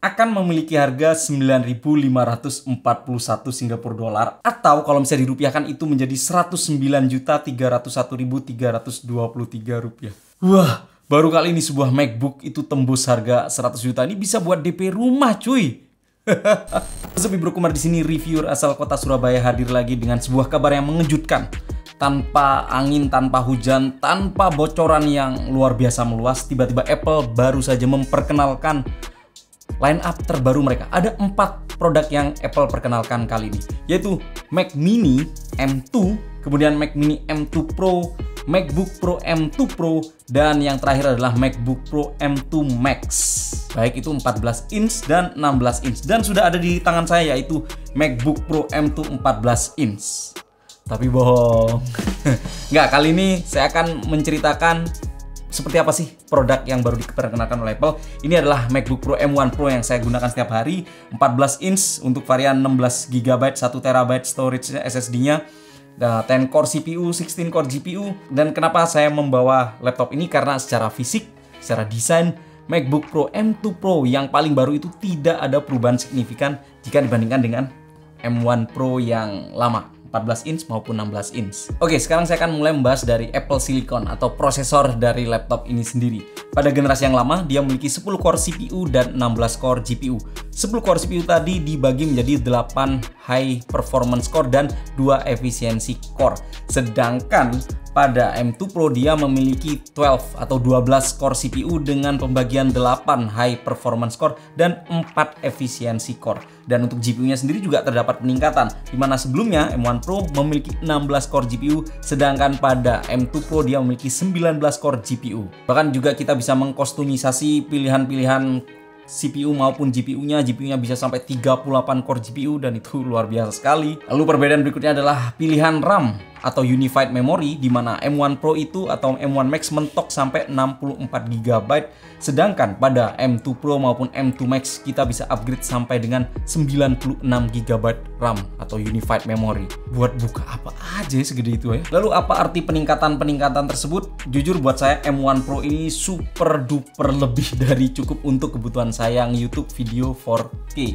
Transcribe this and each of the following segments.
akan memiliki harga 9.541 Singapura dolar, atau kalau misalnya dirupiahkan itu menjadi 109.301.323 rupiah. Wah, baru kali ini sebuah MacBook itu tembus harga 100 juta. Ini bisa buat DP rumah, cuy. Sepi Bro Kumar di sini, reviewer asal kota Surabaya hadir lagi dengan sebuah kabar yang mengejutkan. Tanpa angin, tanpa hujan, tanpa bocoran yang luar biasa meluas, tiba-tiba Apple baru saja memperkenalkan line up terbaru mereka. Ada 4 produk yang Apple perkenalkan kali ini, yaitu Mac Mini M2, kemudian Mac Mini M2 Pro, MacBook Pro M2 Pro, dan yang terakhir adalah MacBook Pro M2 Max. Baik itu 14 inch dan 16 inch. Dan sudah ada di tangan saya, yaitu MacBook Pro M2 14 inch. Tapi bohong. Nggak, kali ini saya akan menceritakan seperti apa sih produk yang baru diperkenalkan oleh Apple. Ini adalah MacBook Pro M1 Pro yang saya gunakan setiap hari. 14 inch untuk varian 16GB, 1TB storage SSD-nya. 10 core CPU, 16 core GPU. Dan kenapa saya membawa laptop ini? Karena secara fisik, secara desain, MacBook Pro M2 Pro yang paling baru itu tidak ada perubahan signifikan jika dibandingkan dengan M1 Pro yang lama, 14 inch maupun 16 inch. Oke, sekarang saya akan mulai membahas dari Apple Silicon atau prosesor dari laptop ini sendiri. Pada generasi yang lama, dia memiliki 10 core CPU dan 16 core GPU. 10 core CPU tadi dibagi menjadi 8 high performance core dan 2 efisiensi core. Sedangkan pada M2 Pro dia memiliki 12 atau 12 core CPU dengan pembagian 8 high performance core dan 4 efisiensi core. Dan untuk GPU-nya sendiri juga terdapat peningkatan, di mana sebelumnya M1 Pro memiliki 16 core GPU, sedangkan pada M2 Pro dia memiliki 19 core GPU. Bahkan juga kita bisa mengkostumisasi pilihan-pilihan CPU maupun GPU-nya. GPU-nya bisa sampai 38 core GPU dan itu luar biasa sekali. Lalu perbedaan berikutnya adalah pilihan RAM atau Unified Memory, di mana M1 Pro itu atau M1 Max mentok sampai 64GB, sedangkan pada M2 Pro maupun M2 Max kita bisa upgrade sampai dengan 96GB RAM atau Unified Memory. Buat buka apa aja segede itu ya. Lalu apa arti peningkatan-peningkatan tersebut? Jujur buat saya M1 Pro ini super duper lebih dari cukup untuk kebutuhan saya YouTube video 4K.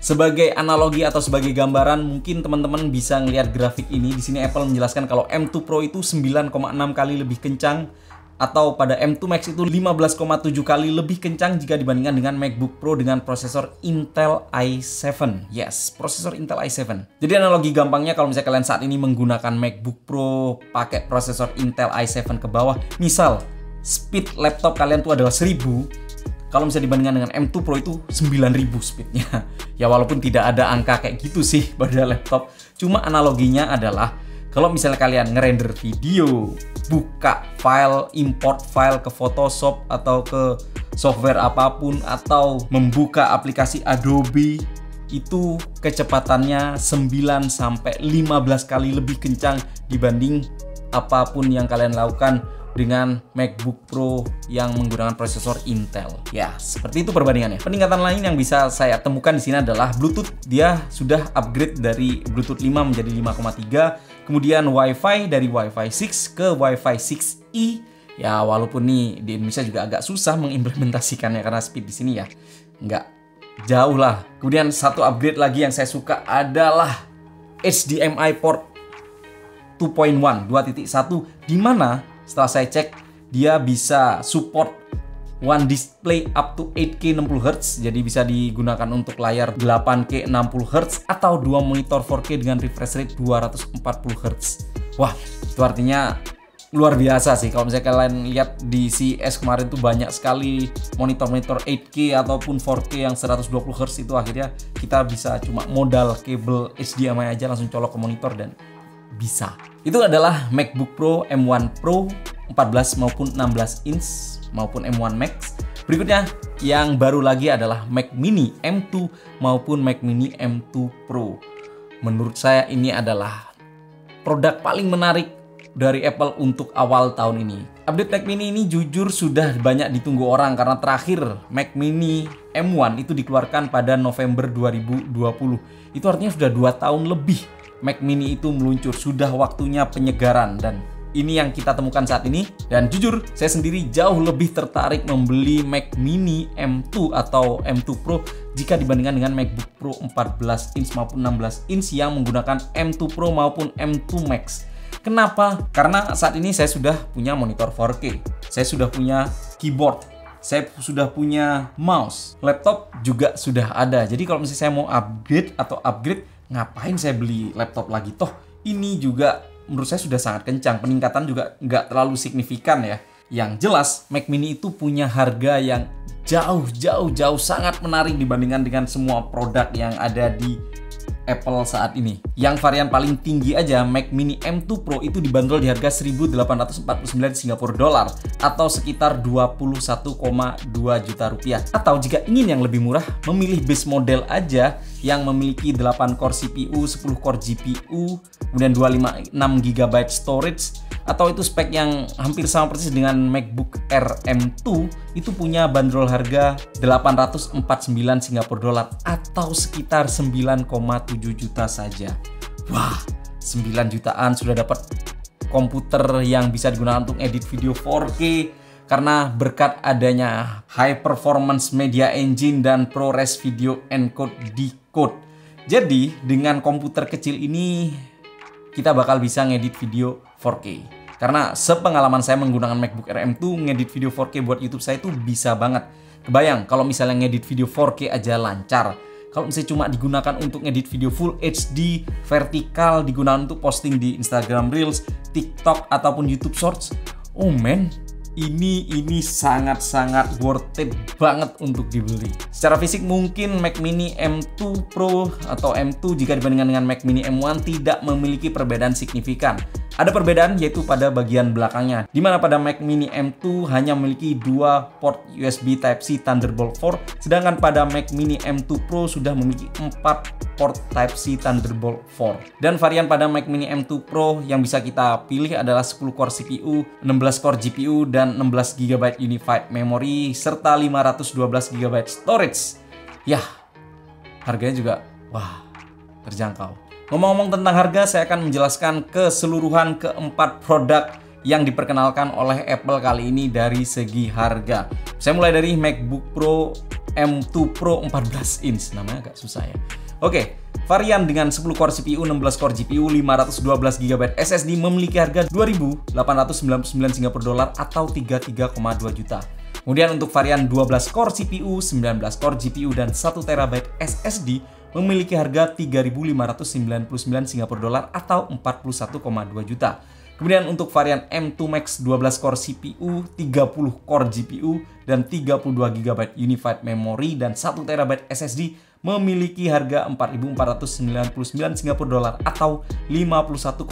Sebagai analogi atau sebagai gambaran, mungkin teman-teman bisa ngelihat grafik ini. Di sini Apple menjelaskan kalau M2 Pro itu 9,6 kali lebih kencang, atau pada M2 Max itu 15,7 kali lebih kencang jika dibandingkan dengan MacBook Pro dengan prosesor Intel i7. Yes, prosesor Intel i7. Jadi analogi gampangnya, kalau misalnya kalian saat ini menggunakan MacBook Pro pakai prosesor Intel i7 ke bawah, misal speed laptop kalian tuh adalah 1000, kalau misalnya dibandingkan dengan M2 Pro itu 9000 speednya. Ya walaupun tidak ada angka kayak gitu sih pada laptop. Cuma analoginya adalah kalau misalnya kalian ngerender video, buka file, import file ke Photoshop atau ke software apapun, atau membuka aplikasi Adobe, itu kecepatannya 9 sampai 15 kali lebih kencang dibanding apapun yang kalian lakukan dengan MacBook Pro yang menggunakan prosesor Intel. Ya, seperti itu perbandingannya. Peningkatan lain yang bisa saya temukan di sini adalah Bluetooth. Dia sudah upgrade dari Bluetooth 5 menjadi 5,3. Kemudian Wi-Fi dari Wi-Fi 6 ke Wi-Fi 6E. Ya, walaupun nih di Indonesia juga agak susah mengimplementasikannya karena speed di sini ya nggak jauh lah. Kemudian satu upgrade lagi yang saya suka adalah HDMI port 2.1, 2.1, di mana setelah saya cek, dia bisa support one display up to 8K 60Hz. Jadi bisa digunakan untuk layar 8K 60Hz atau dua monitor 4K dengan refresh rate 240Hz. Wah, itu artinya luar biasa sih. Kalau misalnya kalian lihat di CES kemarin tuh banyak sekali monitor-monitor 8K ataupun 4K yang 120Hz, itu akhirnya kita bisa cuma modal kabel HDMI aja langsung colok ke monitor dan bisa. Itu adalah MacBook Pro M1 Pro 14 maupun 16 inch maupun M1 Max. Berikutnya yang baru lagi adalah Mac Mini M2 maupun Mac Mini M2 Pro. Menurut saya ini adalah produk paling menarik dari Apple untuk awal tahun ini. Update Mac Mini ini jujur sudah banyak ditunggu orang, karena terakhir Mac Mini M1 itu dikeluarkan pada November 2020. Itu artinya sudah 2 tahun lebih Mac Mini itu meluncur. Sudah waktunya penyegaran, dan ini yang kita temukan saat ini. Dan jujur, saya sendiri jauh lebih tertarik membeli Mac Mini M2 atau M2 Pro jika dibandingkan dengan MacBook Pro 14 inch maupun 16 inch yang menggunakan M2 Pro maupun M2 Max. Kenapa? Karena saat ini saya sudah punya monitor 4K, saya sudah punya keyboard, saya sudah punya mouse, laptop juga sudah ada. Jadi kalau misalnya saya mau upgrade, ngapain saya beli laptop lagi? Toh ini juga menurut saya sudah sangat kencang, peningkatan juga nggak terlalu signifikan ya. Yang jelas Mac Mini itu punya harga yang jauh sangat menarik dibandingkan dengan semua produk yang ada di Apple saat ini. Yang varian paling tinggi aja Mac Mini M2 Pro itu dibanderol di harga 1.849 Singapura dolar atau sekitar 21,2 juta rupiah. Atau jika ingin yang lebih murah, memilih base model aja yang memiliki 8 core CPU, 10 core GPU, kemudian 256 GB storage, atau itu spek yang hampir sama persis dengan MacBook Air M2, itu punya bandrol harga 849 Singapura dolar atau sekitar 9,7 juta saja. Wah, 9 jutaan sudah dapat komputer yang bisa digunakan untuk edit video 4K karena berkat adanya high performance media engine dan ProRes video encode decode. Jadi dengan komputer kecil ini kita bakal bisa ngedit video 4K. Karena sepengalaman saya menggunakan MacBook Air M2, ngedit video 4K buat YouTube saya itu bisa banget. Kebayang kalau misalnya ngedit video 4K aja lancar. Kalau misalnya cuma digunakan untuk ngedit video Full HD, vertikal, digunakan untuk posting di Instagram Reels, TikTok, ataupun YouTube Shorts. Oh man, ini sangat-sangat worth it banget untuk dibeli. Secara fisik mungkin Mac Mini M2 Pro atau M2 jika dibandingkan dengan Mac Mini M1 tidak memiliki perbedaan signifikan. Ada perbedaan yaitu pada bagian belakangnya, di mana pada Mac Mini M2 hanya memiliki 2 port USB Type-C Thunderbolt 4, sedangkan pada Mac Mini M2 Pro sudah memiliki 4 port Type-C Thunderbolt 4. Dan varian pada Mac Mini M2 Pro yang bisa kita pilih adalah 10 core CPU, 16 core GPU, dan 16 GB Unified Memory, serta 512 GB storage. Yah, harganya juga, wah, terjangkau. Ngomong-ngomong tentang harga, saya akan menjelaskan keseluruhan keempat produk yang diperkenalkan oleh Apple kali ini dari segi harga. Saya mulai dari MacBook Pro M2 Pro 14 inch, namanya agak susah ya. Oke, varian dengan 10 core CPU, 16 core GPU, 512 GB SSD memiliki harga 2.899 Singapura dolar atau 33,2 juta. Kemudian untuk varian 12 core CPU, 19 core GPU, dan 1 TB SSD memiliki harga 3.599 Singapura dolar atau 41,2 juta. Kemudian untuk varian M2 Max 12 core CPU, 30 core GPU, dan 32 GB Unified Memory dan 1 TB SSD memiliki harga 4.499 Singapura dolar atau 51,6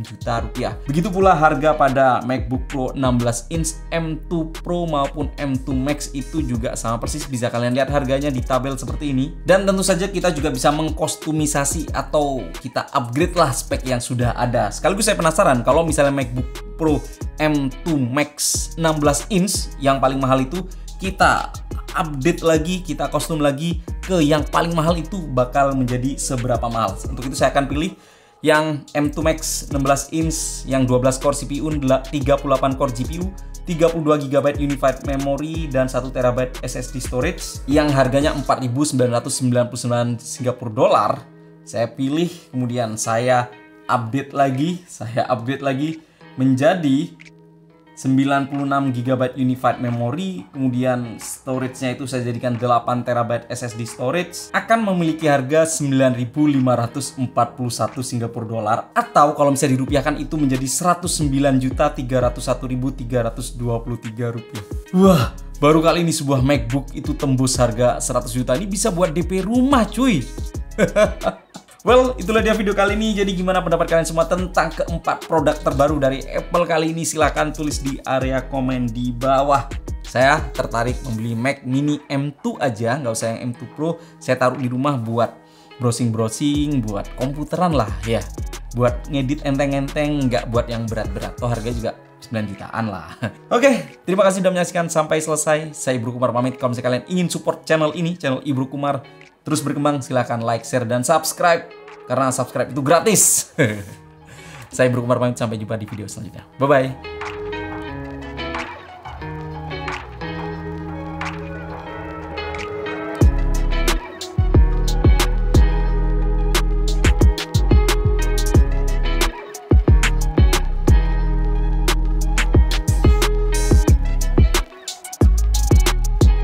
juta rupiah. Begitu pula harga pada MacBook Pro 16 inch M2 Pro maupun M2 Max itu juga sama persis, bisa kalian lihat harganya di tabel seperti ini. Dan tentu saja kita juga bisa mengkostumisasi atau kita upgrade lah spek yang sudah ada. Sekaligus saya penasaran kalau misalnya MacBook Pro M2 Max 16 inch yang paling mahal itu kita update lagi, kita kostum lagi ke yang paling mahal, itu bakal menjadi seberapa mahal. Untuk itu saya akan pilih yang M2 Max 16 inch yang 12 core CPU, 38 core GPU, 32 GB Unified Memory, dan 1 TB SSD storage yang harganya 4.999 Singapura dolar. Saya pilih, kemudian saya update lagi menjadi 96 GB Unified Memory, kemudian storage-nya itu saya jadikan 8 TB SSD storage, akan memiliki harga 9.541 Singapura dolar atau kalau misalnya dirupiahkan itu menjadi 109.301.323 rupiah. Wah, baru kali ini sebuah MacBook itu tembus harga 100 juta. Ini bisa buat DP rumah, cuy. Well, itulah dia video kali ini. Jadi gimana pendapat kalian semua tentang keempat produk terbaru dari Apple kali ini? Silahkan tulis di area komen di bawah. Saya tertarik membeli Mac Mini M2 aja, nggak usah yang M2 Pro. Saya taruh di rumah buat browsing-browsing, buat komputeran lah ya. Buat ngedit enteng-enteng, nggak buat yang berat-berat. Toh harga juga 9 jutaan lah. Oke, terima kasih sudah menyaksikan sampai selesai. Saya Ibru Kumar pamit. Kalau misalnya kalian ingin support channel ini, channel Ibru Kumar terus berkembang, silahkan like, share, dan subscribe. Karena subscribe itu gratis. Saya Bro Kumar pamit, sampai jumpa di video selanjutnya. Bye-bye.